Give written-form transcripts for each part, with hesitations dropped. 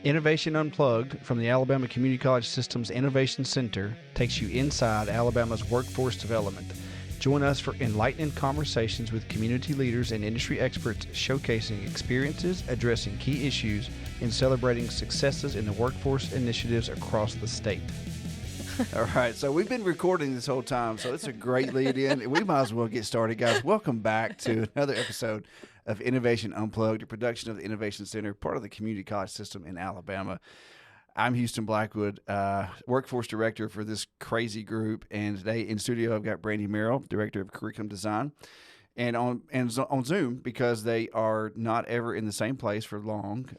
Innovation Unplugged from the Alabama Community College System's Innovation Center takes you inside Alabama's workforce development. Join us for enlightening conversations with community leaders and industry experts showcasing experiences, addressing key issues, and celebrating successes in the workforce initiatives across the state. All right, so we've been recording this whole time, so it's a great lead in. We might as well get started, guys. Welcome back to another episode of Innovation Unplugged, a production of the Innovation Center, part of the Community College System in Alabama. I'm Houston Blackwood, workforce director for this crazy group, and today in studio I've got Brandy Merrill, director of curriculum design, and on Zoom, because they are not ever in the same place for long,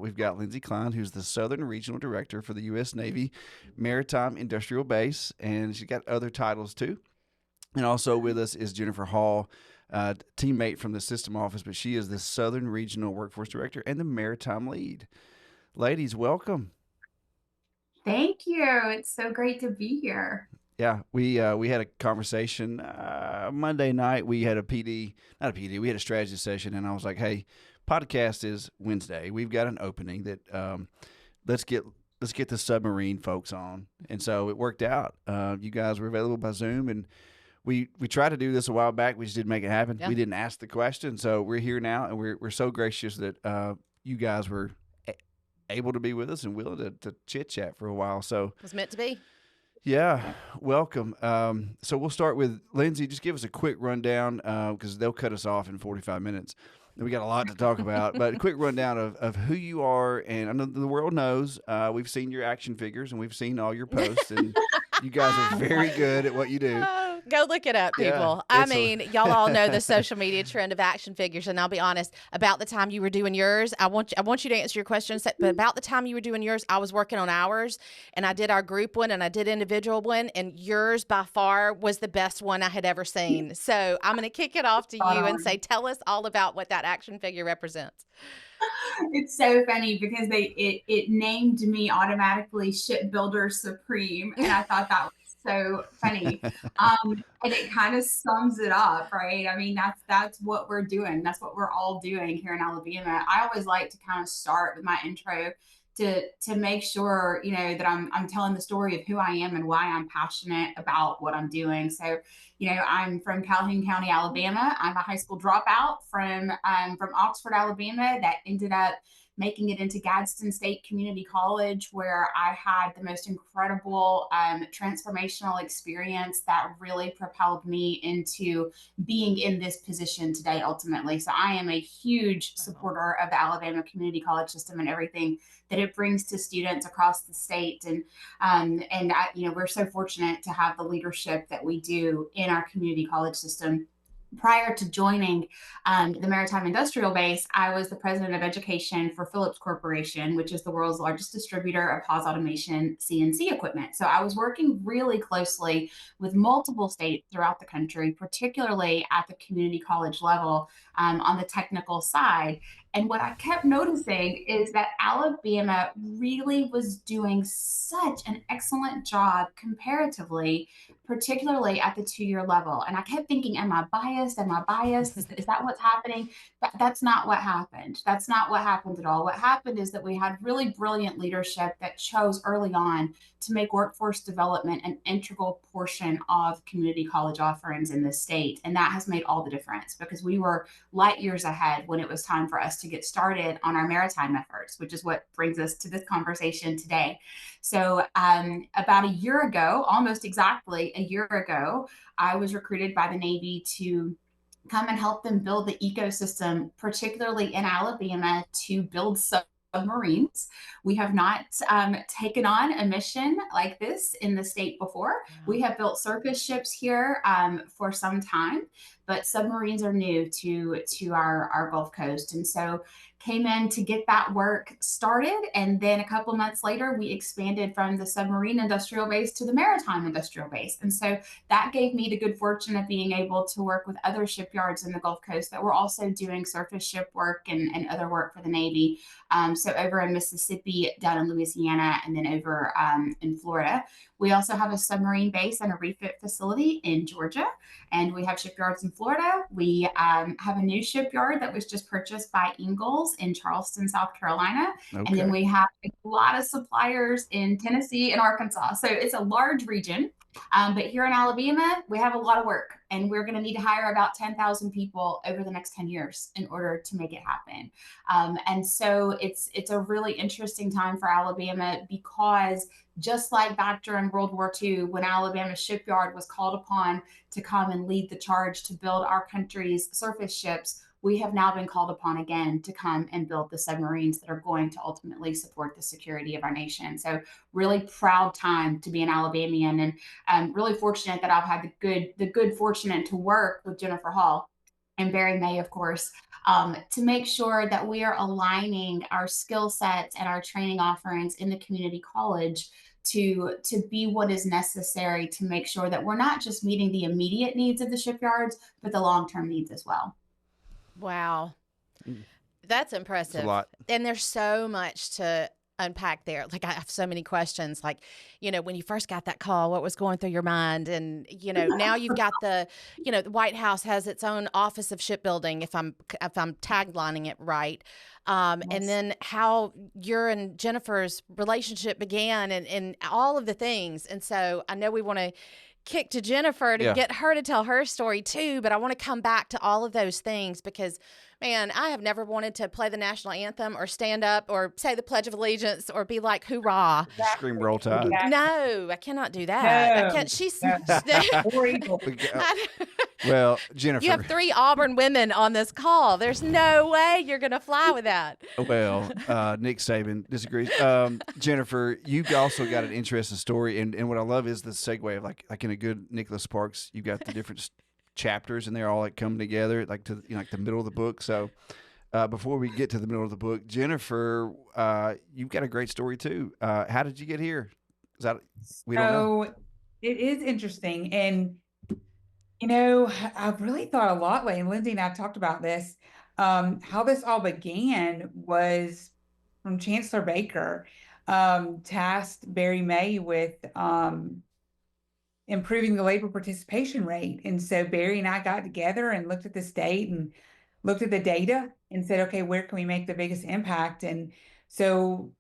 we've got Lindsay Cline, who's the Southern Regional Director for the U.S. Navy Maritime Industrial Base, and she's got other titles too. And also with us is Jennifer Hall, teammate from the system office, but she is the Southern Regional Workforce Director and the Maritime Lead. Ladies, welcome. Thank you. It's so great to be here. Yeah, we had a conversation Monday night. We had we had a strategy session, and I was like, "Hey, podcast is Wednesday. We've got an opening that let's get the submarine folks on." And so it worked out. You guys were available by Zoom, and we tried to do this a while back. We just didn't make it happen. Yeah. We didn't ask the question, so we're here now, and we're so gracious that you guys were able to be with us and willing to chit chat for a while. So it was meant to be. Yeah, welcome. So we'll start with Lindsay. Just give us a quick rundown because they'll cut us off in 45 minutes. We got a lot to talk about, but a quick rundown of who you are. And I know the world knows we've seen your action figures and we've seen all your posts, and you guys are very good at what you do. Go look it up, people. Yeah, y'all all know the social media trend of action figures, and I'll be honest, about the time you were doing yours, I want you to answer your questions, but about the time you were doing yours, I was working on ours, and I did our group one, and I did individual one, and yours by far was the best one I had ever seen. So I'm going to kick it off to you and say, tell us all about what that action figure represents. It's so funny because it named me automatically Shipbuilder Supreme, and I thought that was so funny. And it kind of sums it up, right? I mean, that's what we're doing. That's what we're all doing here in Alabama. I always like to kind of start with my intro to make sure, that I'm telling the story of who I am and why I'm passionate about what I'm doing. So, I'm from Calhoun County, Alabama. I'm a high school dropout from Oxford, Alabama, that ended up making it into Gadsden State Community College, where I had the most incredible transformational experience that really propelled me into being in this position today, ultimately. So I am a huge supporter of the Alabama Community College system and everything that it brings to students across the state. And we're so fortunate to have the leadership that we do in our community college system. Prior to joining the Maritime Industrial Base, I was the president of education for Phillips Corporation, which is the world's largest distributor of pause automation CNC equipment. So I was working really closely with multiple states throughout the country, particularly at the community college level on the technical side. And what I kept noticing is that Alabama really was doing such an excellent job comparatively, particularly at the 2-year level. And I kept thinking, am I biased? Am I biased? Is that what's happening? That's not what happened. That's not what happened at all. What happened is that we had really brilliant leadership that chose early on to make workforce development an integral portion of community college offerings in this state. And that has made all the difference because we were light years ahead when it was time for us to get started on our maritime efforts, which is what brings us to this conversation today. So about a year ago, almost exactly a year ago, I was recruited by the Navy to come and help them build the ecosystem, particularly in Alabama, to build submarines. We have not taken on a mission like this in the state before. We have built surface ships here for some time, but submarines are new to our Gulf Coast. And so came in to get that work started. And then a couple of months later, we expanded from the submarine industrial base to the maritime industrial base. And so that gave me the good fortune of being able to work with other shipyards in the Gulf Coast that were also doing surface ship work and other work for the Navy. So over in Mississippi, down in Louisiana, and then over in Florida. We also have a submarine base and a refit facility in Georgia, and we have shipyards in Florida. We have a new shipyard that was just purchased by Ingalls in Charleston, South Carolina. Okay. And then we have a lot of suppliers in Tennessee and Arkansas. So it's a large region. But here in Alabama, we have a lot of work, and we're going to need to hire about 10,000 people over the next 10 years in order to make it happen. And so it's a really interesting time for Alabama, because just like back during World War II, when Alabama shipyard was called upon to come and lead the charge to build our country's surface ships, we have now been called upon again to come and build the submarines that are going to ultimately support the security of our nation. So really proud time to be an Alabamian, and I'm really fortunate that I've had the good fortune to work with Jennifer Hall and Barry May, of course, to make sure that we are aligning our skill sets and our training offerings in the community college to be what is necessary to make sure that we're not just meeting the immediate needs of the shipyards, but the long-term needs as well. Wow. That's impressive. A lot. And there's so much to unpack there. Like, I have so many questions. Like, when you first got that call, what was going through your mind? And, now you've got the White House has its own Office of Shipbuilding, if I'm taglining it right. Yes. And then how your and Jennifer's relationship began, and all of the things. And so I know we want to kick to Jennifer to get her to tell her story too, but I want to come back to all of those things, because man, I have never wanted to play the national anthem or stand up or say the Pledge of Allegiance or be like, hoorah. Scream Roll Tide. No, I cannot do that. No. I can't. She's Well, Jennifer, you have 3 Auburn women on this call. There's no way you're going to fly with that. Well, Nick Saban disagrees. Jennifer, you've also got an interesting story, and what I love is the segue of like in a good Nicholas Sparks, you've got the different chapters, and they're all like come together, like to like the middle of the book. So, before we get to the middle of the book, Jennifer, you've got a great story too. How did you get here? Is that we don't know? It is interesting, and I've really thought a lot lately, and Lindsay and I talked about this. How this all began was from Chancellor Baker, tasked Barry May with improving the labor participation rate. And so Barry and I got together and looked at the state and looked at the data and said, okay, where can we make the biggest impact? And so,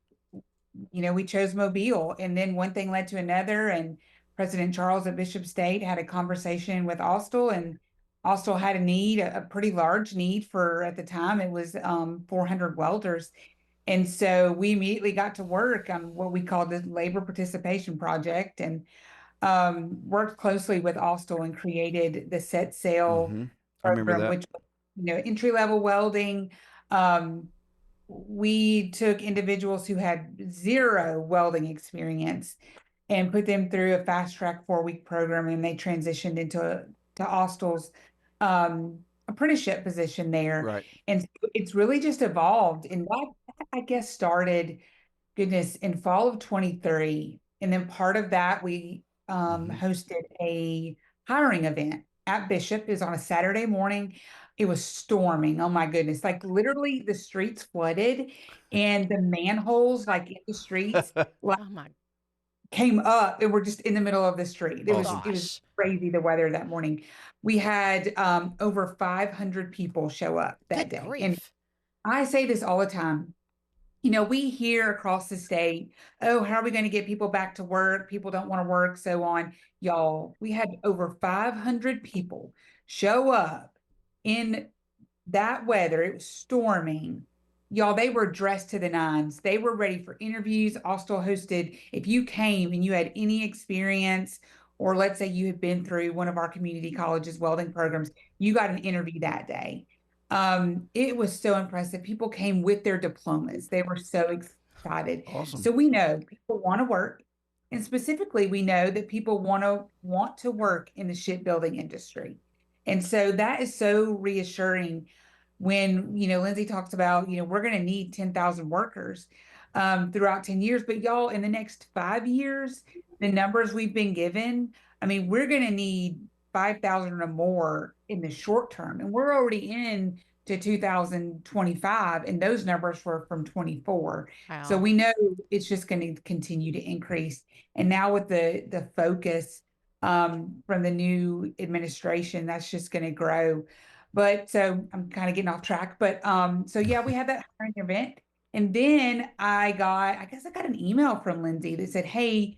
we chose Mobile, and then one thing led to another, and President Charles at Bishop State had a conversation with Austell, and Austell had a pretty large need for, at the time, it was 400 welders. And so we immediately got to work on what we called the Labor Participation Project, and worked closely with Austell and created the Set Sail program, which was, entry-level welding. We took individuals who had 0 welding experience and put them through a fast-track 4-week program, and they transitioned into Austell's apprenticeship position there. Right. And so it's really just evolved, and that, I guess, started, in fall of 23. And then part of that, we hosted a hiring event at Bishop. It was on a Saturday morning. It was storming. Oh my goodness. Like literally the streets flooded, and the manholes like in the streets came up, and we're just in the middle of the street. It was crazy, the weather that morning. We had over 500 people show up that day. Grief. And I say this all the time. We hear across the state, oh, how are we going to get people back to work? People don't want to work, so on. Y'all, we had over 500 people show up in that weather. It was storming. Y'all, they were dressed to the nines. They were ready for interviews. Austell hosted, if you came and you had any experience, or let's say you had been through one of our community colleges welding programs, you got an interview that day. It was so impressive. People came with their diplomas. They were so excited. Awesome. So we know people want to work, and specifically we know that people want to work in the shipbuilding industry. And so that is so reassuring when, Lindsay talks about, we're going to need 10,000 workers throughout 10 years, but y'all, in the next 5 years, the numbers we've been given, we're going to need 5,000 or more in the short term. And we're already in to 2025, and those numbers were from 24. Wow. So we know it's just going to continue to increase. And now with the focus from the new administration, that's just going to grow. But so I'm kind of getting off track. But so yeah, we had that hiring event. And then I guess I got an email from Lindsay that said, hey,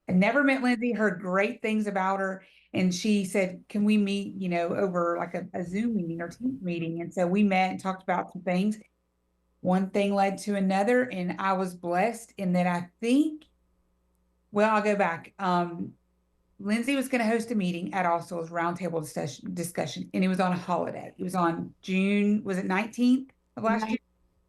I never met Lindsay, heard great things about her. And she said, can we meet, over like a Zoom meeting or Teams meeting? And so we met and talked about some things. One thing led to another, and I was blessed in that I'll go back. Lindsay was going to host a meeting at Allsouls roundtable discussion, and it was on a holiday. It was on June, was it 19th of last year?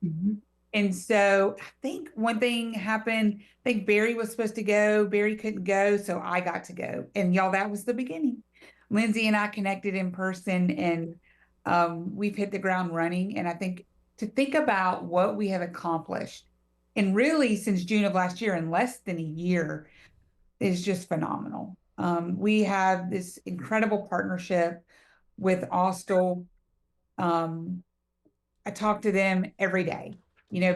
Mm-hmm. And so I think one thing happened. I think Barry was supposed to go. Barry couldn't go, so I got to go. And y'all, that was the beginning. Lindsay and I connected in person, and we've hit the ground running. And I think to think about what we have accomplished, and really since June of last year, in less than a year, is just phenomenal. We have this incredible partnership with Austal. I talk to them every day.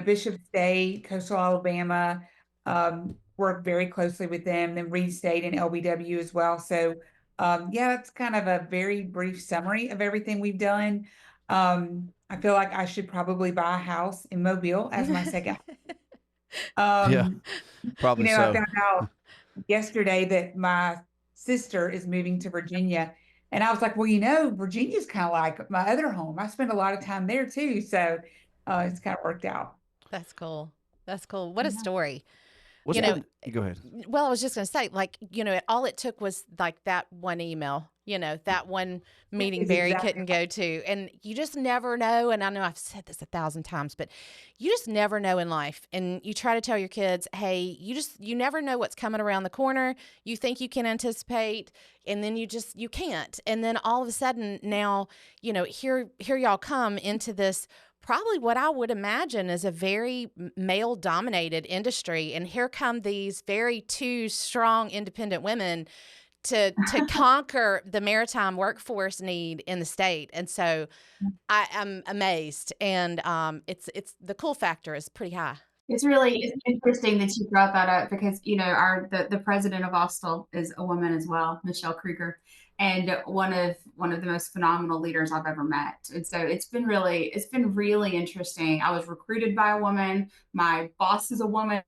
Bishop State, Coastal Alabama, work very closely with them, then Reed State and LBW as well. So yeah, that's kind of a very brief summary of everything we've done. I feel like I should probably buy a house in Mobile as my second. Yeah, probably so. I found out yesterday that my sister is moving to Virginia. And I was like, well, Virginia's kind of like my other home. I spend a lot of time there too. So it's kind of worked out. That's cool. That's cool. What a story. Go ahead. Well, I was just going to say, all it took was like that one email, that one meeting Barry couldn't go to. And you just never know. And I know I've said this 1,000 times, but you just never know in life. And you try to tell your kids, hey, you never know what's coming around the corner. You think you can anticipate, and then you can't. And then all of a sudden now, here y'all come into this probably what I would imagine is a very male-dominated industry, and here come these very two strong, independent women to conquer the maritime workforce need in the state. And so I am amazed, and it's the cool factor is pretty high. It's interesting that you brought that up because the president of Austal is a woman as well, Michelle Kruger, and one of the most phenomenal leaders I've ever met. And so it's been really interesting. I was recruited by a woman. My boss is a woman,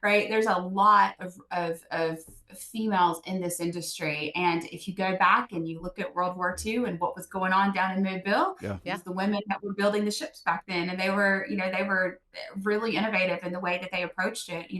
right? There's a lot of females in this industry. And if you go back and you look at World War II and what was going on down in Mobile, it was the women that were building the ships back then. And they were really innovative in the way that they approached it.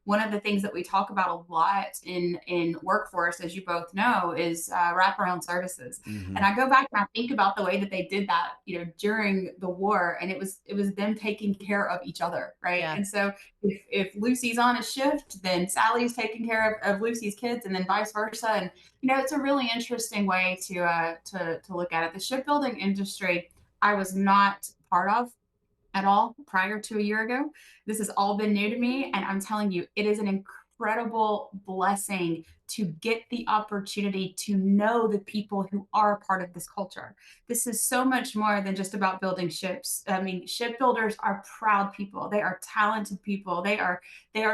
One of the things that we talk about a lot in workforce, as you both know, is wraparound services. Mm-hmm. And I go back and I think about the way that they did that, during the war, and it was them taking care of each other, right? Yeah. And so if Lucy's on a shift, then Sally's taking care of Lucy's kids, and then vice versa. And it's a really interesting way to look at it. The shipbuilding industry, I was not part of at all prior to a year ago. This has all been new to me. And I'm telling you, it is an incredible blessing to get the opportunity to know the people who are a part of this culture. This is so much more than just about building ships. I mean, shipbuilders are proud people. They are talented people. They are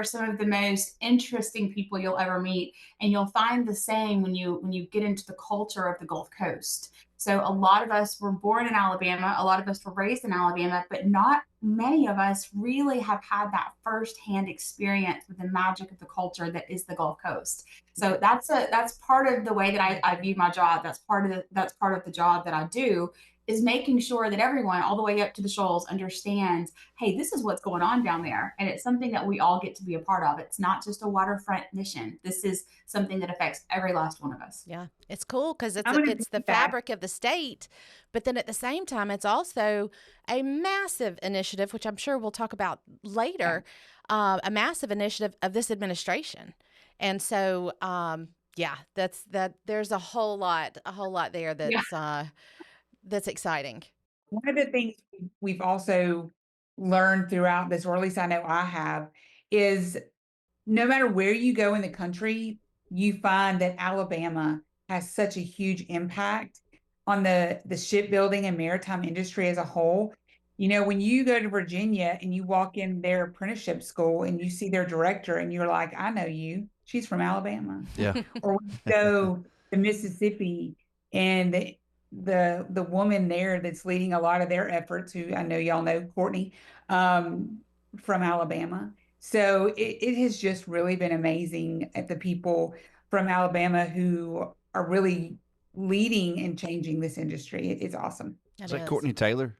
some of the most interesting people you'll ever meet. And you'll find the same when you get into the culture of the Gulf Coast. So a lot of us were born in Alabama, a lot of us were raised in Alabama, but not many of us really have had that firsthand experience with the magic of the culture that is the Gulf Coast. So that's part of the way that I view my job. That's part of the job that I do, is making sure that everyone all the way up to the shoals understands, hey, this is what's going on down there. And it's something that we all get to be a part of. It's not just a waterfront mission. This is something that affects every last one of us. Yeah, it's cool because it's the fabric of the state. But then at the same time, it's also a massive initiative, which I'm sure we'll talk about later, a massive initiative of this administration. And so, there's a whole lot there that's exciting. One of the things we've also learned throughout this, or at least I know I have, is no matter where you go in the country, you find that Alabama has such a huge impact on the shipbuilding and maritime industry as a whole. When you go to Virginia and you walk in their apprenticeship school and you see their director and you're like, I know you, she's from Alabama. Yeah. Or when you go to Mississippi and the woman there that's leading a lot of their efforts, who I know y'all know, Courtney, from Alabama. So it has just really been amazing at the people from Alabama who are really leading and changing this industry. It's awesome. Is that Courtney Taylor?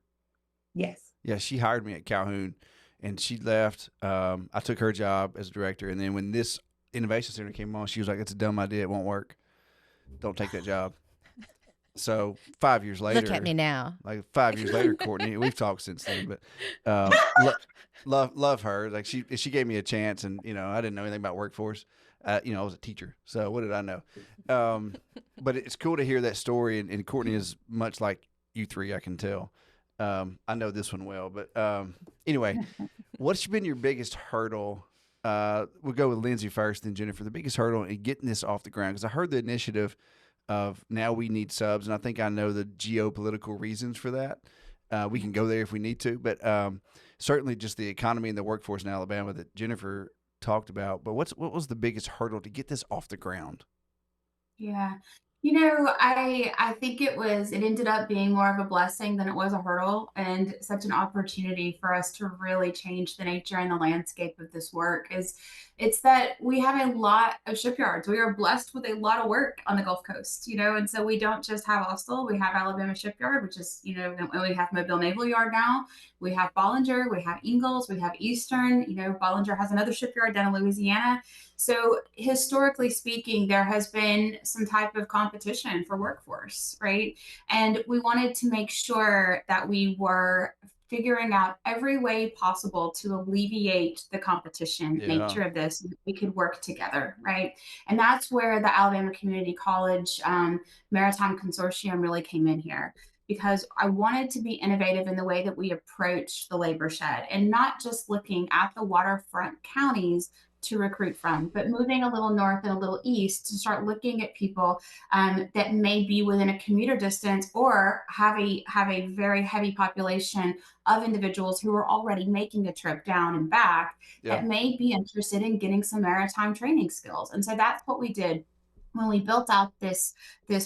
Yes. Yeah, she hired me at Calhoun, and she left. I took her job as director, and then when this innovation center came on, she was like, "It's a dumb idea. It won't work. Don't take that job." So 5 years later, look at me now. Like 5 years later, Courtney, we've talked since then, but love her. Like she gave me a chance, and I didn't know anything about workforce. I was a teacher, so what did I know? But it's cool to hear that story, and Courtney is much like you three, I can tell. I know this one well, but anyway, what's been your biggest hurdle? We'll go with Lindsay first, then Jennifer. The biggest hurdle in getting this off the ground, because I heard the initiative of now we need subs, and I think I know the geopolitical reasons for that. We can go there if we need to, but certainly just the economy and the workforce in Alabama that Jennifer talked about. But what was the biggest hurdle to get this off the ground? Yeah. I think it ended up being more of a blessing than it was a hurdle, and such an opportunity for us to really change the nature and the landscape of this work. It's that we have a lot of shipyards. We are blessed with a lot of work on the Gulf Coast, and so we don't just have Austell, we have Alabama Shipyard, which is, and we have Mobile Naval Yard now. We have Bollinger, we have Ingalls, we have Eastern, Bollinger has another shipyard down in Louisiana. So historically speaking, there has been some type of competition for workforce, right? And we wanted to make sure that we were figuring out every way possible to alleviate the competition nature of this. We could work together, right? And that's where the Alabama Community College Maritime Consortium really came in here, because I wanted to be innovative in the way that we approach the labor shed, and not just looking at the waterfront counties to recruit from, but moving a little north and a little east to start looking at people that may be within a commuter distance, or have a very heavy population of individuals who are already making a trip down and back that may be interested in getting some maritime training skills. And so that's what we did when we built out this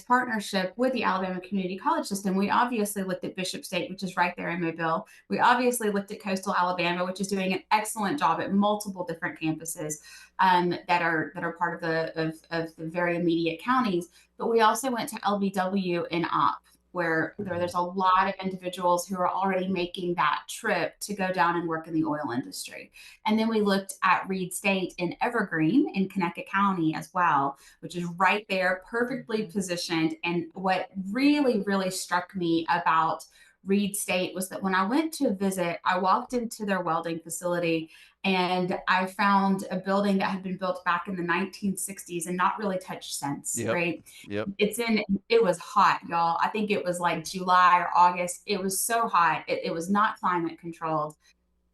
partnership with the Alabama Community College System. We obviously looked at Bishop State, which is right there in Mobile. We obviously looked at Coastal Alabama, which is doing an excellent job at multiple different campuses that are part of the very immediate counties. But we also went to LBW in Op, where there's a lot of individuals who are already making that trip to go down and work in the oil industry. And then we looked at Reed State in Evergreen in Conecuh County as well, which is right there, perfectly positioned. And what really, really struck me about Reed State was that when I went to visit, I walked into their welding facility, and I found a building that had been built back in the 1960s and not really touched since, right? Yep. It was hot, y'all. I think it was like July or August. It was so hot. It was not climate controlled.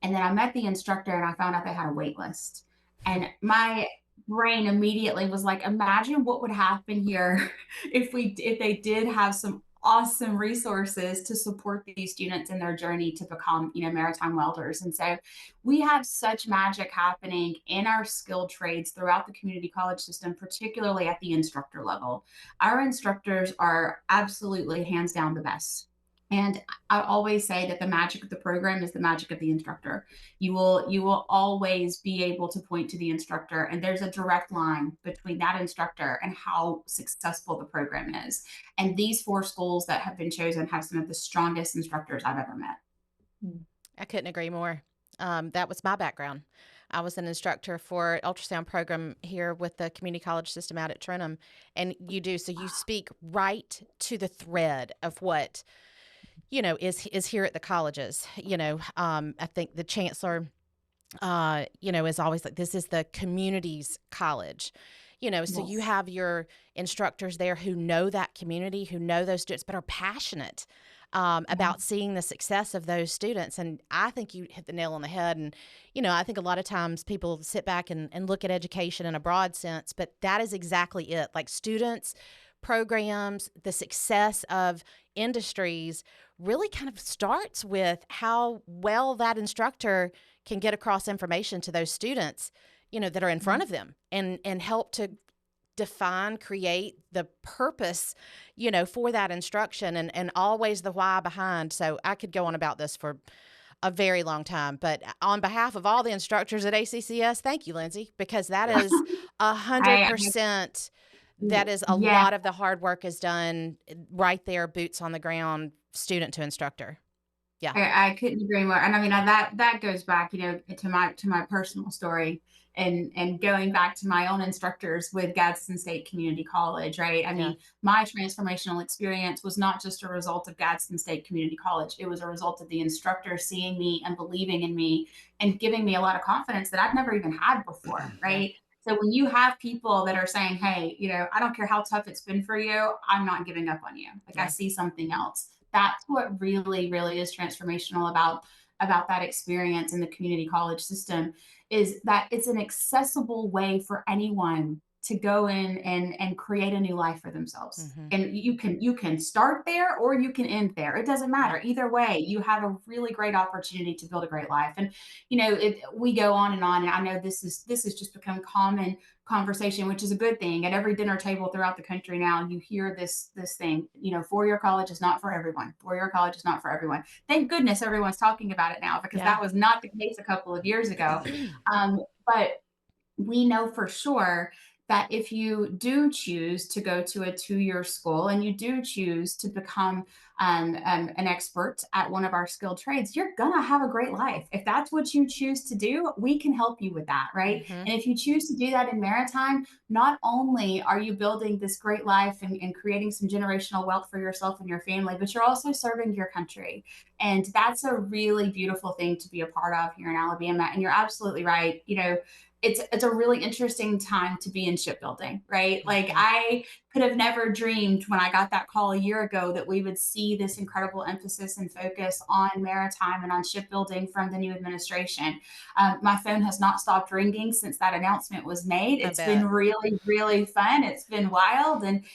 And then I met the instructor, and I found out they had a wait list. And my brain immediately was like, imagine what would happen here if they did have some awesome resources to support these students in their journey to become, maritime welders. And so we have such magic happening in our skilled trades throughout the community college system, particularly at the instructor level. Our instructors are absolutely hands down the best. And I always say that the magic of the program is the magic of the instructor. You will always be able to point to the instructor, and there's a direct line between that instructor and how successful the program is. And these 4 schools that have been chosen have some of the strongest instructors I've ever met. I couldn't agree more. That was my background. I was an instructor for ultrasound program here with the community college system out at Trenton. And you speak right to the thread of what is here at the colleges. I think the chancellor, is always like, this is the community's college. So you have your instructors there who know that community, who know those students, but are passionate about seeing the success of those students. And I think you hit the nail on the head. And, I think a lot of times people sit back and look at education in a broad sense, but that is exactly it. Like, students, programs, the success of industries really kind of starts with how well that instructor can get across information to those students, that are in front of them, and help to define, create the purpose, for that instruction and always the why behind. So I could go on about this for a very long time, but on behalf of all the instructors at ACCS, thank you, Lindsay, because that is 100%. That is a lot of the hard work is done right there, boots on the ground, student to instructor. Yeah, I couldn't agree more. And I mean, that goes back, to my personal story and going back to my own instructors with Gadsden State Community College, right? I mean, my transformational experience was not just a result of Gadsden State Community College. It was a result of the instructor seeing me and believing in me and giving me a lot of confidence that I've never even had before, right? So when you have people that are saying, hey, I don't care how tough it's been for you, I'm not giving up on you. Like I see something else. That's what really, really is transformational about that experience in the community college system, is that it's an accessible way for anyone to go in and create a new life for themselves. Mm-hmm. And you can start there or you can end there. It doesn't matter. Either way, you have a really great opportunity to build a great life. And we go on, and I know this has just become common conversation, which is a good thing. At every dinner table throughout the country now, you hear this thing, 4-year college is not for everyone. 4-year college is not for everyone. Thank goodness everyone's talking about it now, because that was not the case a couple of years ago. But we know for sure that if you do choose to go to a 2-year school and you do choose to become an expert at one of our skilled trades, you're going to have a great life. If that's what you choose to do, we can help you with that, right? Mm-hmm. And if you choose to do that in Maritime, not only are you building this great life and creating some generational wealth for yourself and your family, but you're also serving your country. And that's a really beautiful thing to be a part of here in Alabama. And you're absolutely right. It's a really interesting time to be in shipbuilding, right? Mm-hmm. Like I could have never dreamed when I got that call a year ago that we would see this incredible emphasis and focus on maritime and on shipbuilding from the new administration. My phone has not stopped ringing since that announcement was made. It's been really, really fun. It's been wild. And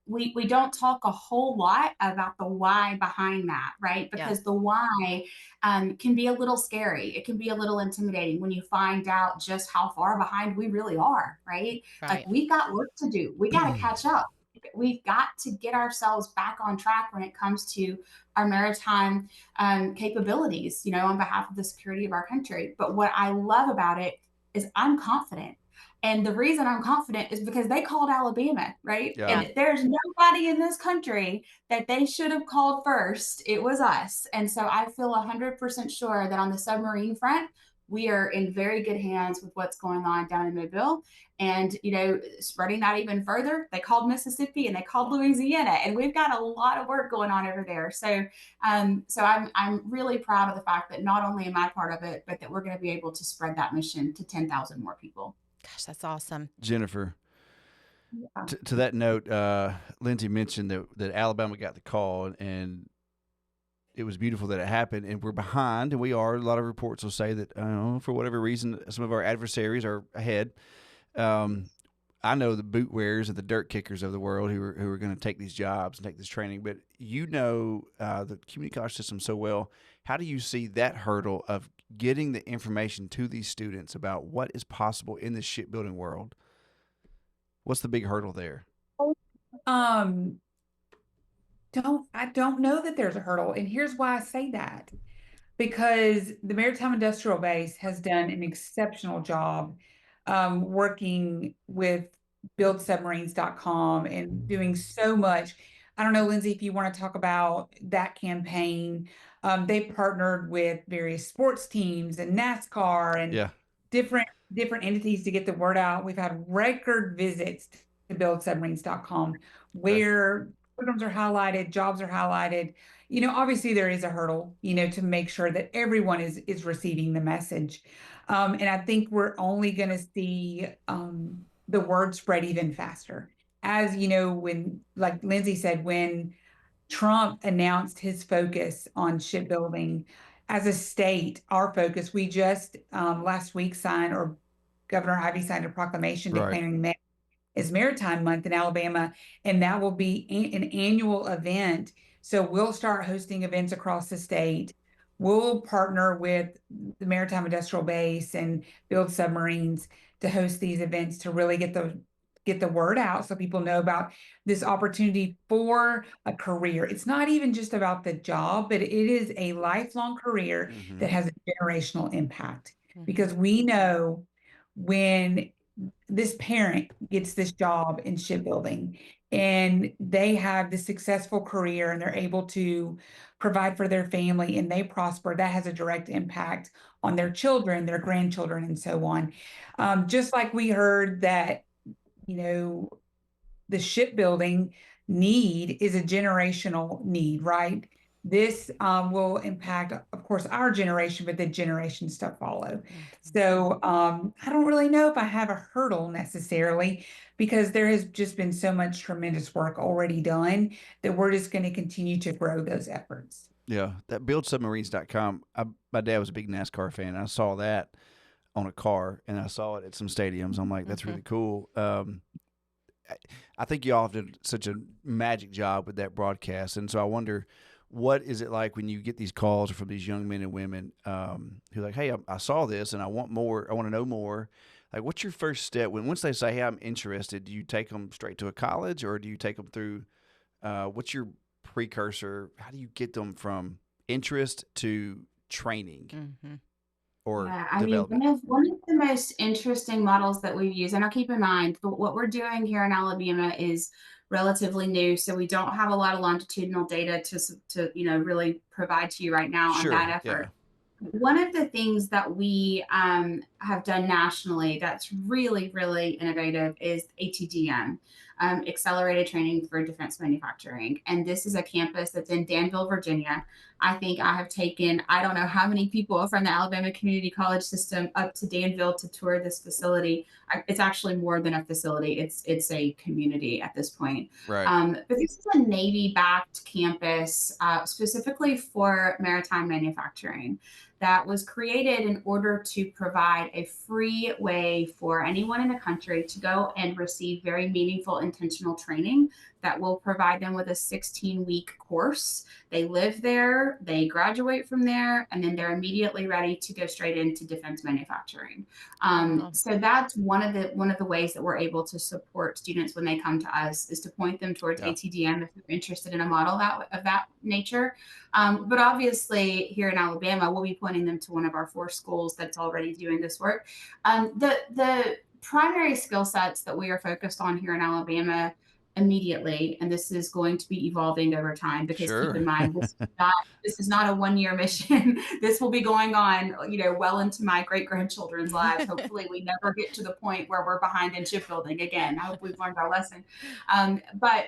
we don't talk a whole lot about the why behind that, right? Because the why can be a little scary. It can be a little intimidating when you find out just how far behind we really are, right? Like we've got work to do. We got to catch up. We've got to get ourselves back on track when it comes to our maritime capabilities, on behalf of the security of our country. But what I love about it is I'm confident. And the reason I'm confident is because they called Alabama, right? Yeah. And there's nobody in this country that they should have called first. It was us. And so I feel 100% sure that on the submarine front, we are in very good hands with what's going on down in Mobile. And, spreading that even further, they called Mississippi and they called Louisiana, and we've got a lot of work going on over there. So, I'm really proud of the fact that not only am I part of it, but that we're going to be able to spread that mission to 10,000 more people. Gosh, that's awesome. Jennifer, to that note, Lindsay mentioned that Alabama got the call, and it was beautiful that it happened, and we're behind, and we are. A lot of reports will say that, for whatever reason, some of our adversaries are ahead. I know the boot wearers and the dirt kickers of the world who are going to take these jobs and take this training, but the community college system so well. How do you see that hurdle of getting the information to these students about what is possible in the shipbuilding world? What's the big hurdle there? I don't know that there's a hurdle. And here's why I say that. Because the Maritime Industrial Base has done an exceptional job working with buildsubmarines.com and doing so much. I don't know, Lindsay, if you want to talk about that campaign. They partnered with various sports teams and NASCAR and different entities to get the word out. We've had record visits to buildsubmarines.com where programs are highlighted, jobs are highlighted. Obviously there is a hurdle, to make sure that everyone is receiving the message. And I think we're only going to see the word spread even faster. As when, like Lindsay said, when Trump announced his focus on shipbuilding as a state, our focus, we just last week Governor Ivey signed a proclamation declaring May is Maritime Month in Alabama, and that will be an annual event. So we'll start hosting events across the state we'll partner with the Maritime Industrial Base and Build Submarines to host these events to really get the word out so people know about this opportunity for a career. It's not even just about the job, but it is a lifelong career that has a generational impact. Because we know when this parent gets this job in shipbuilding and they have this successful career and they're able to provide for their family and they prosper, that has a direct impact on their children, their grandchildren, and so on. Just like we heard that, the shipbuilding need is a generational need, right? This will impact, of course, our generation, but the generations to follow. So I don't really know if I have a hurdle necessarily, because there has just been so much tremendous work already done that we're just going to continue to grow those efforts. Yeah, that buildsubmarines.com. My dad was a big NASCAR fan. I saw that on a car, and I saw it at some stadiums. I'm like, that's really cool. I think y'all did such a magic job with that broadcast, and so I wonder, what is it like when you get these calls from these young men and women who are like, hey, I saw this and I want more. I want to know more. Like, what's your first step once they say, hey, I'm interested? Do you take them straight to a college, or do you take them through? What's your precursor? How do you get them from interest to training? Or yeah, I mean, one of the most interesting models that we've used, and I'll keep in mind, what we're doing here in Alabama is relatively new, so we don't have a lot of longitudinal data to really provide to you right now on that effort. One of the things that we have done nationally that's really, really innovative is ATDM, Accelerated Training for Defense Manufacturing. And this is a campus that's in Danville, Virginia. I think I have taken, I don't know how many people from the Alabama Community College system up to Danville to tour this facility. It's actually more than a facility. It's a community at this point. Right. But this is a Navy-backed campus specifically for maritime manufacturing that was created in order to provide a free way for anyone in the country to go and receive very meaningful intentional training that will provide them with a 16-week course. They live there, they graduate from there, and then they're immediately ready to go straight into defense manufacturing. So that's one of the ways that we're able to support students when they come to us, is to point them towards ATDM if they're interested in a model of that nature. But obviously here in Alabama, we'll be pointing them to one of our 4 schools that's already doing this work. The primary skill sets that we are focused on here in Alabama immediately, and this is going to be evolving over time, because keep in mind, this is not a one-year mission. This will be going on, well into my great-grandchildren's lives. Hopefully we never get to the point where we're behind in shipbuilding again. I hope we've learned our lesson. But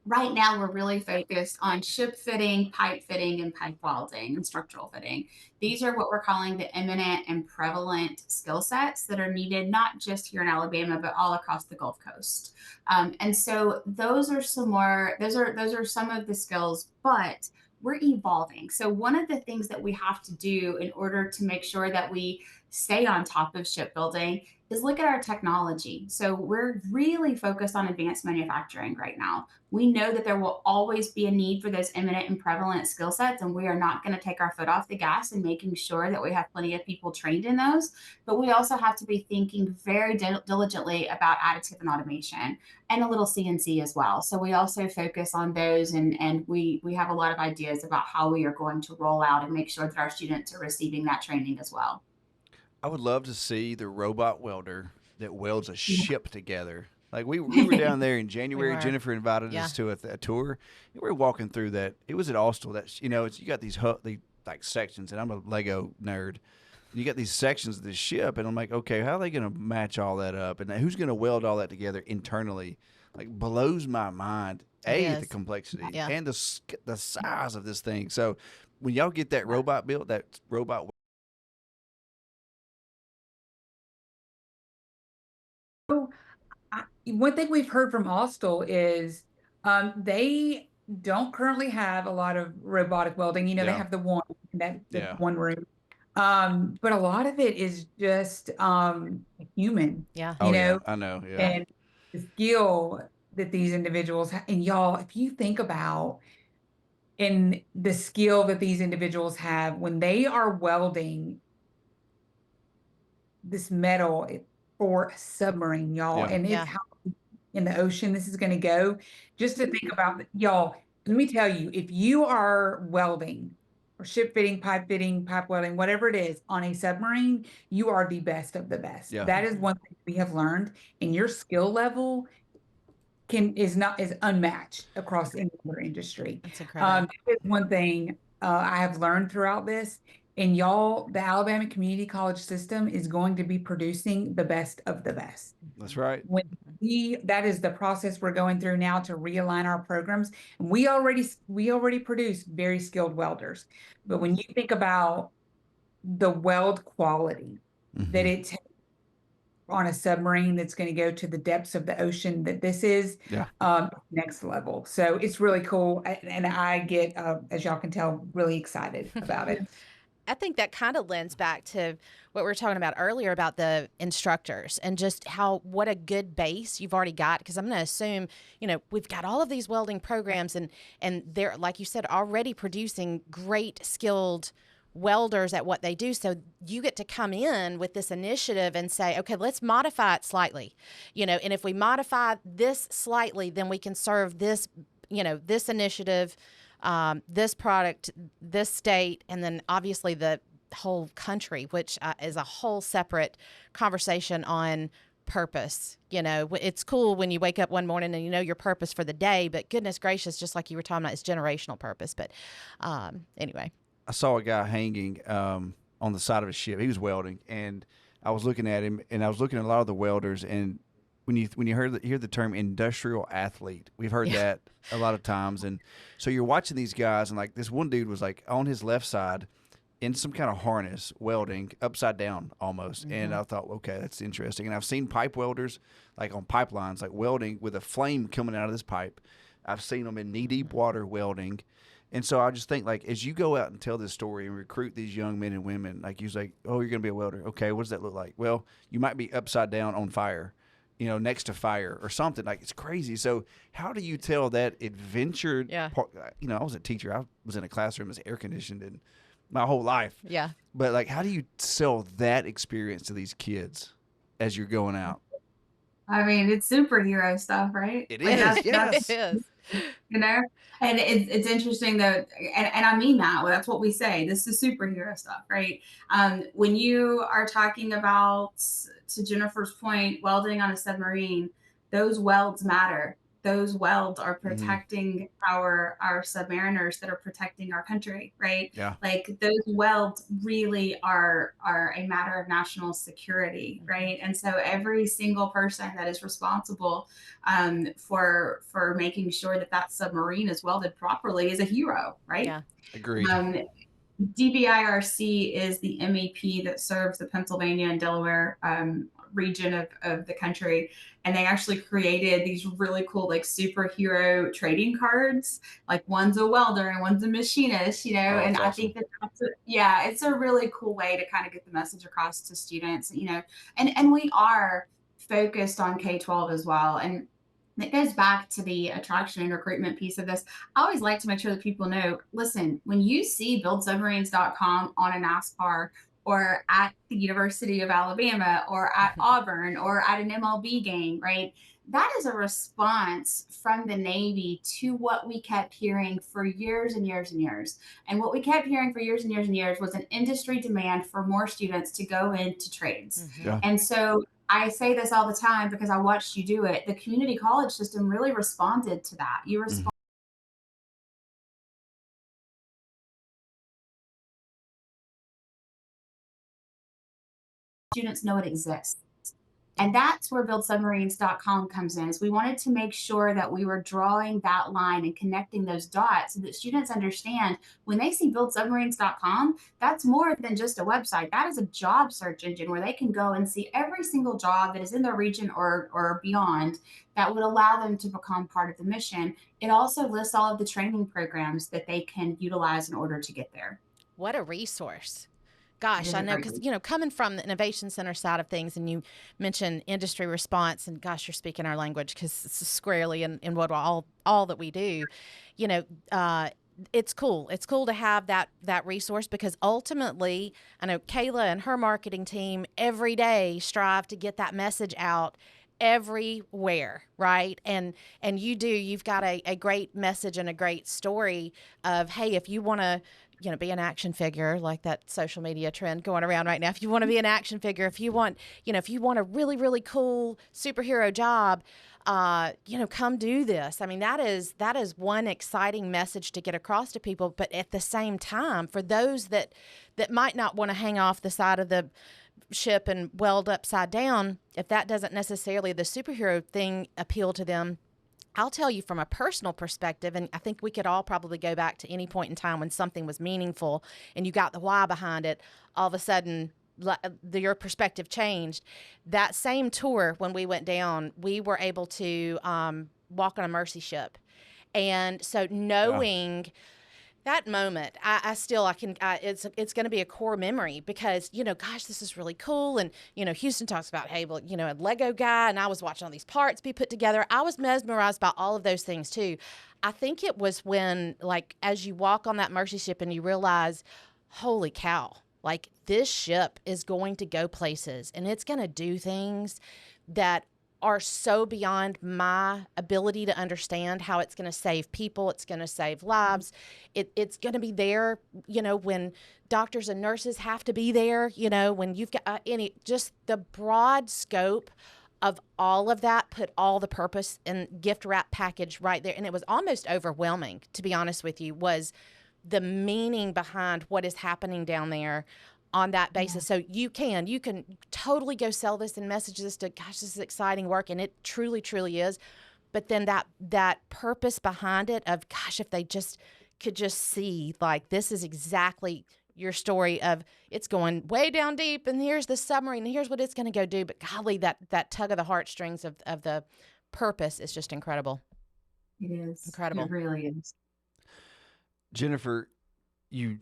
right now, we're really focused on ship fitting, pipe fitting, and pipe welding and structural fitting. These are what we're calling the imminent and prevalent skill sets that are needed, not just here in Alabama, but all across the Gulf Coast. And so those are some of the skills, but we're evolving. So one of the things that we have to do in order to make sure that we stay on top of shipbuilding is look at our technology. So we're really focused on advanced manufacturing right now. We know that there will always be a need for those imminent and prevalent skill sets, and we are not going to take our foot off the gas in making sure that we have plenty of people trained in those. But we also have to be thinking very diligently about additive and automation, and a little CNC as well. So we also focus on those, and we have a lot of ideas about how we are going to roll out and make sure that our students are receiving that training as well. I would love to see the robot welder that welds a ship together. Like we were down there in January. Jennifer invited us to a tour. We were walking through that. It was at Austell. That you got these like sections, and I'm a Lego nerd. You got these sections of this ship, and I'm like, okay, how are they going to match all that up, and who's going to weld all that together internally? Like, blows my mind. The complexity and the size of this thing. So when y'all get that robot built, that robot. One thing we've heard from Austell is they don't currently have a lot of robotic welding. They have the one one room. But a lot of it is just human. Yeah. I know. Yeah. And the skill that these individuals have. And y'all, if you think about in the skill that these individuals have when they are welding this metal for a submarine, y'all. Yeah. And it's Yeah. how in the ocean this is going to go. Just to think about, y'all, let me tell you, if you are welding or ship fitting, pipe welding, whatever it is on a submarine, you are the best of the best. Yeah. That is one thing we have learned, and your skill level is unmatched across any other industry. That's incredible. That is one thing I have learned throughout this. And y'all, the Alabama Community College system is going to be producing the best of the best. That's right. That is the process we're going through now to realign our programs. And we already produce very skilled welders. But when you think about the weld quality that it takes on a submarine that's going to go to the depths of the ocean, that this is next level. So it's really cool. And I get, as y'all can tell, really excited about it. I think that kind of lends back to what we were talking about earlier about the instructors and just what a good base you've already got. Because I'm going to assume, we've got all of these welding programs and they're, like you said, already producing great skilled welders at what they do. So you get to come in with this initiative and say, okay, let's modify it slightly, and if we modify this slightly, then we can serve this, this initiative, this product, this state, and then obviously the whole country, which is a whole separate conversation on purpose. It's cool when you wake up one morning and you know your purpose for the day, but goodness gracious, just like you were talking about, it's generational purpose. But anyway. I saw a guy hanging on the side of a ship. He was welding, and I was looking at him, and I was looking at a lot of the welders, and when you hear the term industrial athlete, we've heard that a lot of times. And so you're watching these guys, and like this one dude was like on his left side in some kind of harness welding upside down almost. And I thought, okay, that's interesting. And I've seen pipe welders like on pipelines, like welding with a flame coming out of this pipe. I've seen them in knee deep water welding. And so I just think, like, as you go out and tell this story and recruit these young men and women, like you're like, oh, you're going to be a welder. Okay, what does that look like? Well, you might be upside down on fire, next to fire or something. Like, it's crazy. So how do you tell that adventure part? I was a teacher. I was in a classroom that's air conditioned and my whole life. Yeah. But, like, how do you sell that experience to these kids as you're going out? I mean, it's superhero stuff, right? It is, yes. It is. And it's interesting though, and I mean that. That's what we say. This is superhero stuff, right? When you are talking about, to Jennifer's point, welding on a submarine, those welds matter. Those welds are protecting our submariners that are protecting our country, right? Yeah. Like those welds really are a matter of national security, right? And so every single person that is responsible for making sure that submarine is welded properly is a hero, right? Yeah. Agreed. DBIRC is the MEP that serves the Pennsylvania and Delaware region of the country. And they actually created these really cool, like, superhero trading cards. Like, one's a welder and one's a machinist, and awesome. I think it's a really cool way to kind of get the message across to students, and we are focused on K-12 as well. And it goes back to the attraction and recruitment piece of this. I always like to make sure that people know, listen, when you see buildsubmarines.com on a NASCAR or at the University of Alabama or at Auburn or at an MLB game, right? That is a response from the Navy to what we kept hearing for years and years and years. And what we kept hearing for years and years and years was an industry demand for more students to go into trades. Yeah. And so I say this all the time because I watched you do it. The community college system really responded to that. You responded. Students know it exists. And that's where buildsubmarines.com comes in, is we wanted to make sure that we were drawing that line and connecting those dots so that students understand when they see buildsubmarines.com, that's more than just a website. That is a job search engine where they can go and see every single job that is in their region or beyond that would allow them to become part of the mission. It also lists all of the training programs that they can utilize in order to get there. What a resource. Gosh, I know, because, coming from the Innovation Center side of things, and you mentioned industry response, and gosh, you're speaking our language because it's squarely in what all that we do. it's cool. It's cool to have that resource, because ultimately, I know Kayla and her marketing team every day strive to get that message out everywhere, right? And you've got a great message and a great story of, hey, if you want to, be an action figure, like that social media trend going around right now. If you want to be an action figure, if you want a really, really cool superhero job, come do this. I mean, that is one exciting message to get across to people. But at the same time, for those that might not want to hang off the side of the ship and weld upside down, if that doesn't necessarily, the superhero thing, appeal to them, I'll tell you from a personal perspective, and I think we could all probably go back to any point in time when something was meaningful and you got the why behind it, all of a sudden your perspective changed. That same tour, when we went down, we were able to walk on a mercy ship. And so knowing that moment, it's going to be a core memory, because, gosh, this is really cool. And, Houston talks about, hey, well, a Lego guy, and I was watching all these parts be put together. I was mesmerized by all of those things too. I think it was when, like, as you walk on that mercy ship and you realize, holy cow, like, this ship is going to go places and it's going to do things that are so beyond my ability to understand how it's going to save people. It's going to save lives. It's going to be there, when doctors and nurses have to be there, when you've got just the broad scope of all of that, put all the purpose and gift wrap package right there. And it was almost overwhelming, to be honest with you, was the meaning behind what is happening down there on that basis. So you can totally go sell this and message this to, gosh, this is exciting work. And it truly, truly is. But then that purpose behind it of, gosh, if they just could just see, like, this is exactly your story of, it's going way down deep, and here's the submarine, and here's what it's going to go do. But golly, that tug of the heartstrings of the purpose is just incredible. It is. Incredible. It really is. Jennifer, you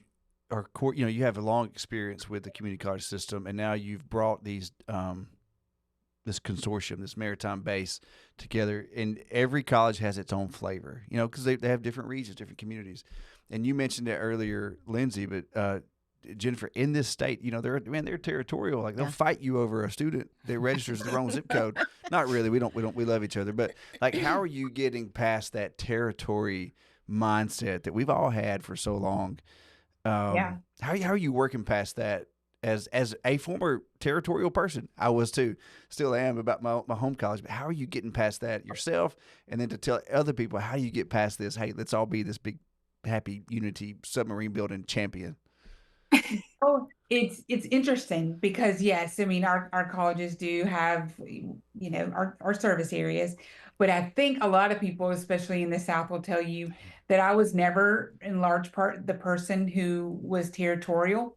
have a long experience with the community college system, and now you've brought these this consortium, this Maritime Base, together, and every college has its own flavor, because they have different regions, different communities. And you mentioned it earlier, Lindsay, but Jennifer, in this state, they're territorial. Like, they'll fight you over a student that registers the wrong zip code. Not really. We love each other, but, like, how are you getting past that territory mindset that we've all had for so long? How are you working past that as a former territorial person? I was too, still am, about my home college. But how are you getting past that yourself? And then to tell other people, how do you get past this? Hey, let's all be this big, happy, unity submarine building champion. Oh, it's interesting because, yes, I mean, our colleges do have, our service areas, but I think a lot of people, especially in the South, will tell you that I was never, in large part, the person who was territorial.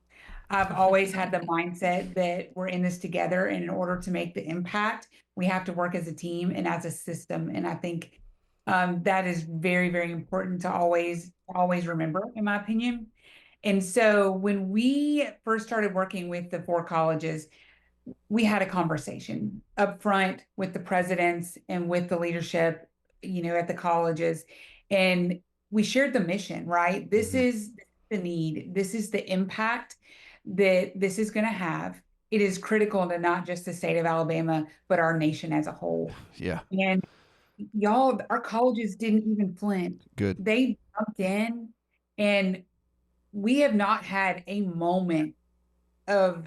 I've always had the mindset that we're in this together, and in order to make the impact, we have to work as a team and as a system. And I think that is very, very important to always remember, in my opinion. And so when we first started working with the 4 colleges, we had a conversation up front with the presidents and with the leadership, at the colleges. And we shared the mission, right? This is the need. This is the impact that this is going to have. It is critical to not just the state of Alabama, but our nation as a whole. Yeah. And y'all, our colleges didn't even flinch. Good. They jumped in, and we have not had a moment of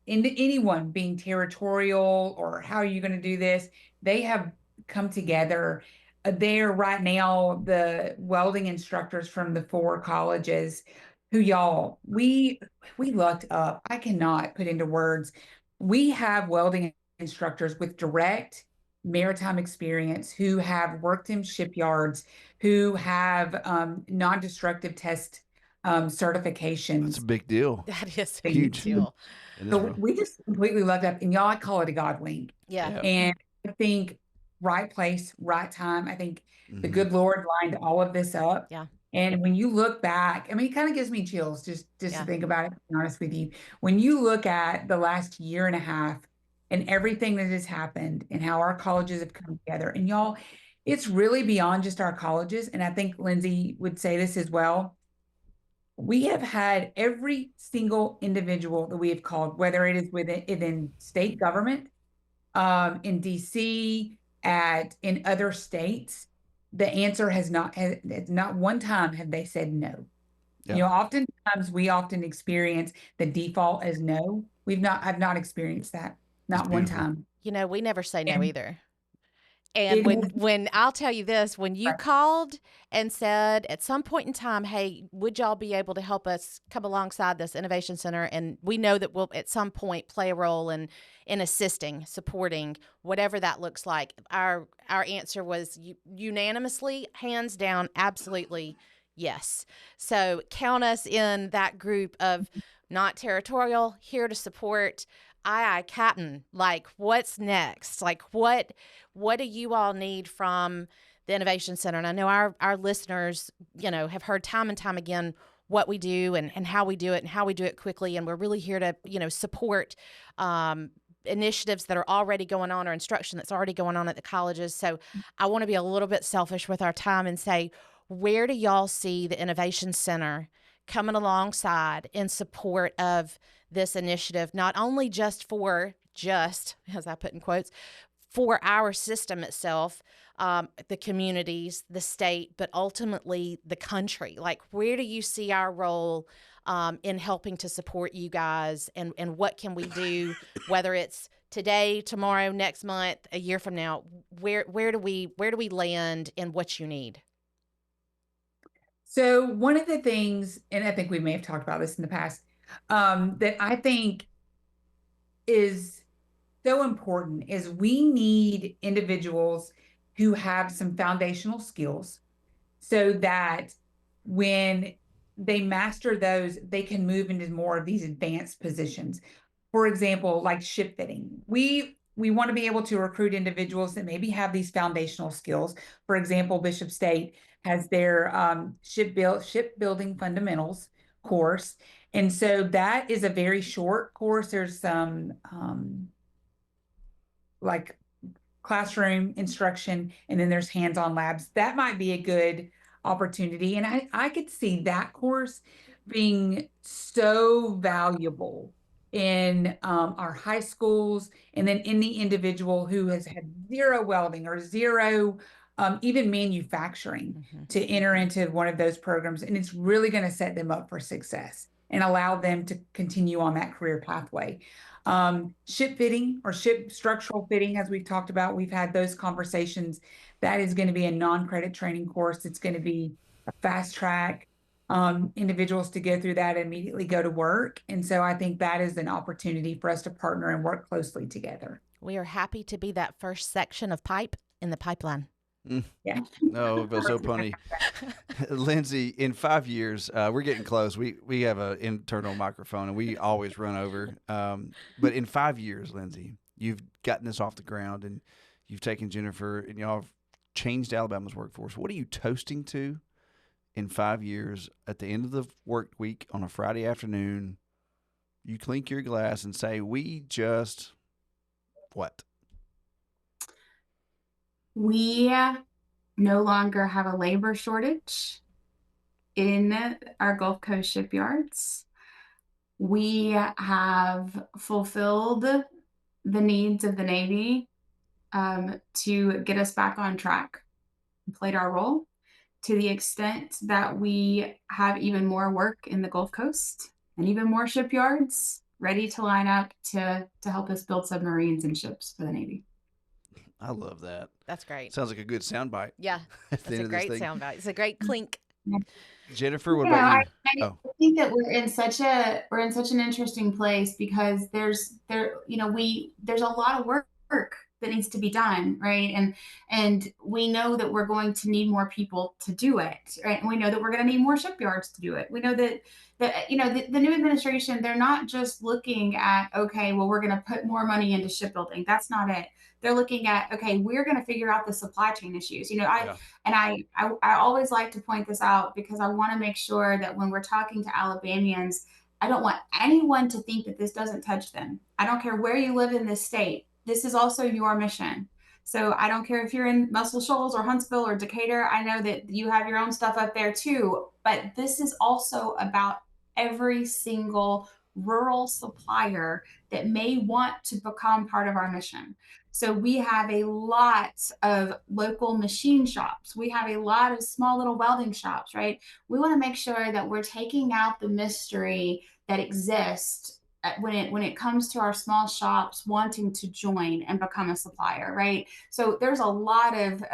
anyone being territorial or how are you going to do this. They have come together. There right now, the welding instructors from the 4 colleges, who y'all, we looked up. I cannot put into words. We have welding instructors with direct maritime experience who have worked in shipyards, who have non-destructive test certifications. That's a big deal. That is a huge deal. So we just completely loved up, and y'all, I call it a God wink. Yeah. And I think right place, right time. I think the good Lord lined all of this up. Yeah. And when you look back, I mean, it kind of gives me chills just to think about it, to be honest with you. When you look at the last year and a half and everything that has happened and how our colleges have come together, and y'all, it's really beyond just our colleges. And I think Lindsay would say this as well. We have had every single individual that we have called, whether it is within state government, in DC, in other states, the answer has not one time have they said no. Yeah. Oftentimes we often experience the default as no. I've not experienced that, not one time. We never say no And either. And when I'll tell you this, when you called and said at some point in time, hey, would y'all be able to help us come alongside this innovation center? And we know that we'll at some point play a role in assisting, supporting, whatever that looks like. Our answer was unanimously, hands down, absolutely yes. So count us in that group of not territorial, here to support. Aye, Captain, like what's next? Like what do you all need from the Innovation Center? And I know our listeners, have heard time and time again what we do and how we do it and how we do it quickly. And we're really here to, support initiatives that are already going on or instruction that's already going on at the colleges. So I want to be a little bit selfish with our time and say, where do y'all see the Innovation Center coming alongside in support of this initiative, not only just, as I put in quotes, for our system itself, the communities, the state, but ultimately the country? Like, where do you see our role in helping to support you guys, and what can we do, whether it's today, tomorrow, next month, a year from now? Where do we land in what you need? So one of the things, and I think we may have talked about this in the past, that I think is so important is we need individuals who have some foundational skills so that when they master those, they can move into more of these advanced positions. For example, like ship fitting. We want to be able to recruit individuals that maybe have these foundational skills. For example, Bishop State has their shipbuilding fundamentals course. And so that is a very short course. There's some like classroom instruction, and then there's hands-on labs. That might be a good opportunity. And I could see that course being so valuable in our high schools, and then any individual who has had zero welding or zero even manufacturing to enter into one of those programs. And it's really going to set them up for success and allow them to continue on that career pathway. Ship fitting or ship structural fitting, as we've talked about, we've had those conversations. That is going to be a non-credit training course. It's going to be a fast track, individuals to go through that and immediately go to work. And so I think that is an opportunity for us to partner and work closely together. We are happy to be that first section of pipe in the pipeline. Yeah. No, it feels so funny. Lindsay, in 5 years, we're getting close. We have an internal microphone and we always run over. But in 5 years, Lindsay, you've gotten this off the ground and you've taken Jennifer and y'all have changed Alabama's workforce. What are you toasting to in 5 years at the end of the work week on a Friday afternoon? You clink your glass and say, we just what? We no longer have a labor shortage in our Gulf Coast shipyards. We have fulfilled the needs of the Navy to get us back on track, played our role to the extent that we have even more work in the Gulf Coast and even more shipyards ready to line up to help us build submarines and ships for the Navy. I love that. That's great. Sounds like a good soundbite. Yeah, that's a great soundbite. It's a great clink. Jennifer, what about you? I think that we're in such an interesting place because there's a lot of work that needs to be done, right? And we know that we're going to need more people to do it, right? And we know that we're going to need more shipyards to do it. We know that the new administration, they're not just looking at, okay, well, we're going to put more money into shipbuilding. That's not it. They're looking at, okay, we're going to figure out the supply chain issues. I always like to point this out because I want to make sure that when we're talking to Alabamians, I don't want anyone to think that this doesn't touch them. I don't care where you live in this state. This is also your mission So I don't care if you're in Muscle Shoals or Huntsville or Decatur. I know that you have your own stuff up there too, but this is also about every single rural supplier that may want to become part of our mission. So we have a lot of local machine shops. We have a lot of small little welding shops, right? We want to make sure that we're taking out the mystery that exists when it comes to our small shops wanting to join and become a supplier, right? So there's a lot of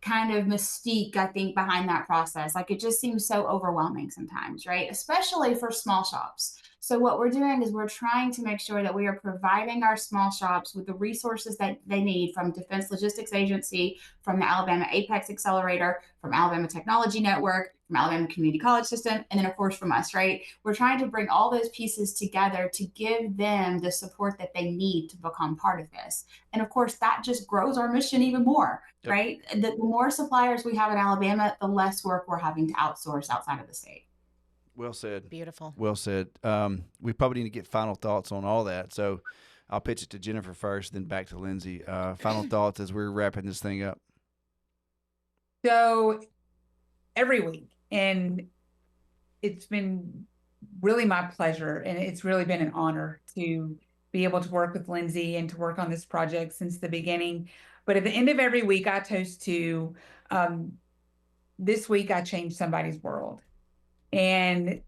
kind of mystique, I think, behind that process. Like it just seems so overwhelming sometimes, right? Especially for small shops. So what we're doing is we're trying to make sure that we are providing our small shops with the resources that they need from Defense Logistics Agency, from the Alabama Apex Accelerator, from Alabama Technology Network, from Alabama Community College System, and then of course from us, right? We're trying to bring all those pieces together to give them the support that they need to become part of this. And of course, that just grows our mission even more, yep. Right? The more suppliers we have in Alabama, the less work we're having to outsource outside of the state. Well said. Beautiful. Well said. We probably need to get final thoughts on all that. So I'll pitch it to Jennifer first, then back to Lindsay. Final thoughts as we're wrapping this thing up. So every week, and it's been really my pleasure, and it's really been an honor to be able to work with Lindsay and to work on this project since the beginning. But at the end of every week, I toast to this week I changed somebody's world. And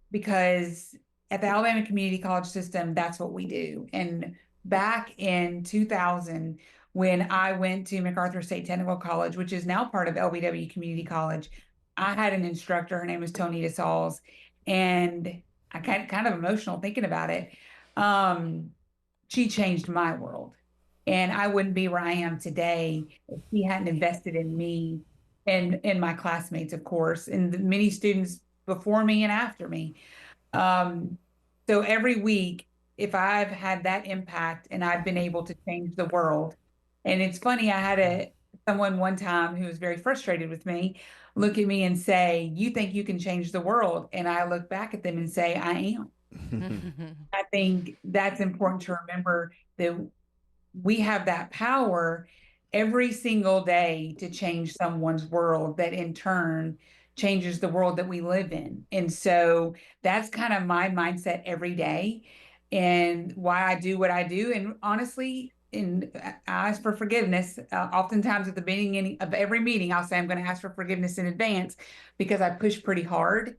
because at the Alabama Community College System, that's what we do. And back in 2000, when I went to MacArthur State Technical College, which is now part of LBW Community College, I had an instructor. Her name was Tonita Sauls. And I kind of emotional thinking about it. She changed my world. And I wouldn't be where I am today if she hadn't invested in me and my classmates, of course, and the many students before me and after me. So every week, if I've had that impact and I've been able to change the world, and it's funny, I had someone one time who was very frustrated with me look at me and say, "You think you can change the world?" And I look back at them and say, "I am." I think that's important to remember, that we have that power every single day to change someone's world, that in turn changes the world that we live in. And so that's kind of my mindset every day, and why I do what I do. And honestly, I ask for forgiveness. Oftentimes at the beginning of every meeting, I'll say I'm going to ask for forgiveness in advance, because I push pretty hard.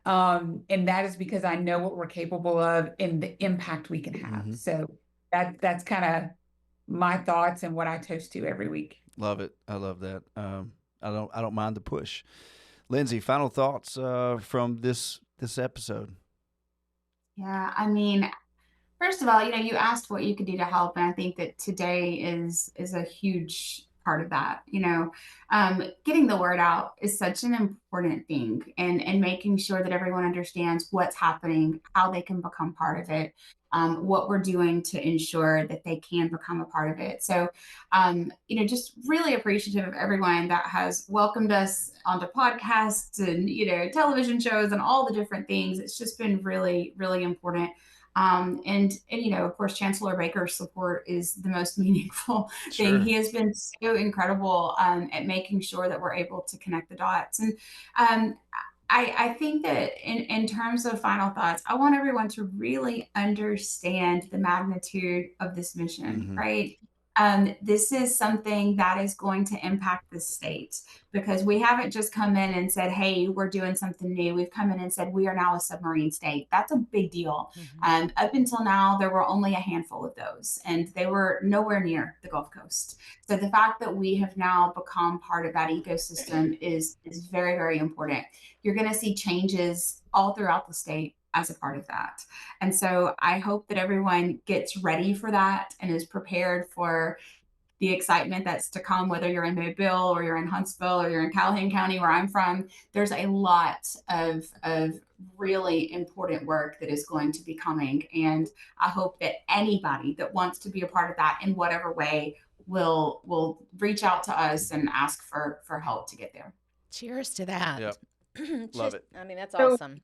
And that is because I know what we're capable of and the impact we can have. Mm-hmm. So that's kind of my thoughts and what I toast to every week. Love it. I love that. I don't mind the push. Lindsay, final thoughts from this episode. Yeah, I mean, first of all, you asked what you could do to help, and I think that today is a huge part of that. Getting the word out is such an important thing, and making sure that everyone understands what's happening, how they can become part of it, what we're doing to ensure that they can become a part of it. So, just really appreciative of everyone that has welcomed us onto podcasts and, television shows and all the different things. It's just been really, really important. And of course, Chancellor Baker's support is the most meaningful thing. Sure. He has been so incredible at making sure that we're able to connect the dots. And I think that in terms of final thoughts, I want everyone to really understand the magnitude of this mission, mm-hmm. right? This is something that is going to impact the state, because we haven't just come in and said, "Hey, we're doing something new." We've come in and said, "We are now a submarine state." That's a big deal. Mm-hmm. Up until now, there were only a handful of those, and they were nowhere near the Gulf Coast. So the fact that we have now become part of that ecosystem is very, very important. You're going to see changes all throughout the state as a part of that. And so I hope that everyone gets ready for that and is prepared for the excitement that's to come, whether you're in Mobile or you're in Huntsville or you're in Calhoun County, where I'm from. There's a lot of really important work that is going to be coming. And I hope that anybody that wants to be a part of that in whatever way will reach out to us and ask for help to get there. Cheers to that. Yep. Love it. I mean, that's awesome.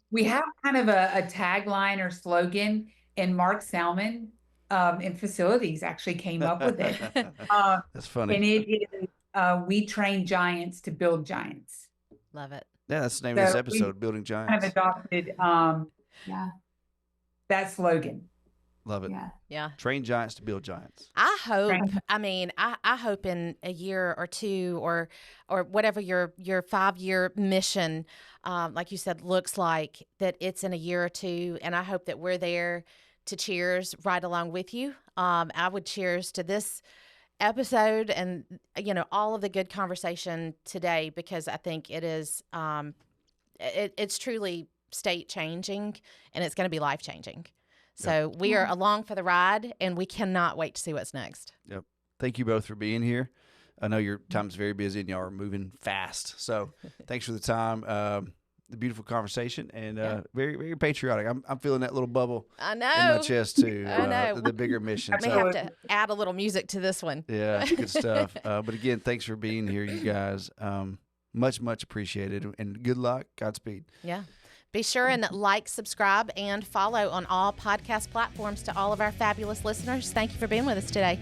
We have kind of a tagline or slogan, and Mark Salmon in facilities actually came up with it. That's funny. And it is, we train giants to build giants. Love it. Yeah, that's the name of this episode, Building Giants. Kind of adopted that slogan. Love it. Yeah. Train giants to build giants. I hope, I hope in a year or two or whatever your 5-year mission, like you said, looks like, that it's in a year or two. And I hope that we're there to cheers right along with you. I would cheers to this episode and, all of the good conversation today, because I think it is, it's truly state changing, and it's going to be life changing. So we are along for the ride, and we cannot wait to see what's next. Yep. Thank you both for being here. I know your time's very busy and y'all are moving fast. So thanks for the time, the beautiful conversation, and very, very patriotic. I'm feeling that little bubble in my chest too. I know. The bigger mission. I may have to add a little music to this one. Yeah, good stuff. But again, thanks for being here, you guys. Much, much appreciated, and good luck. Godspeed. Yeah. Be sure and like, subscribe, and follow on all podcast platforms. To all of our fabulous listeners, thank you for being with us today.